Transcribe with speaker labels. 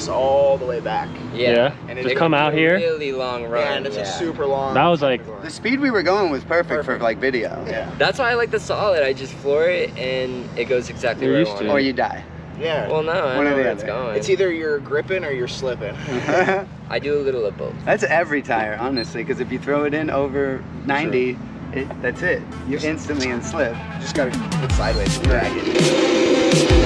Speaker 1: this all the way back.
Speaker 2: Yeah.
Speaker 1: And
Speaker 2: Just come out here.
Speaker 3: Really long run.
Speaker 1: Yeah, and it's a super long.
Speaker 2: That was like
Speaker 4: The speed we were going was perfect for like video.
Speaker 1: Yeah.
Speaker 3: That's why I like the solid. I just floor it and it goes exactly
Speaker 2: You're
Speaker 3: where I
Speaker 2: used
Speaker 3: want
Speaker 2: to
Speaker 3: it.
Speaker 4: Or you die.
Speaker 1: Yeah.
Speaker 3: Well, no, I
Speaker 4: One or
Speaker 3: know
Speaker 4: the
Speaker 3: where it's
Speaker 4: other.
Speaker 3: going.
Speaker 1: It's either you're gripping or you're slipping.
Speaker 3: I do a little of both.
Speaker 4: That's every tire, honestly, because if you throw it in over 90, that's it. You're instantly in slip.
Speaker 1: You just gotta put sideways and drag it.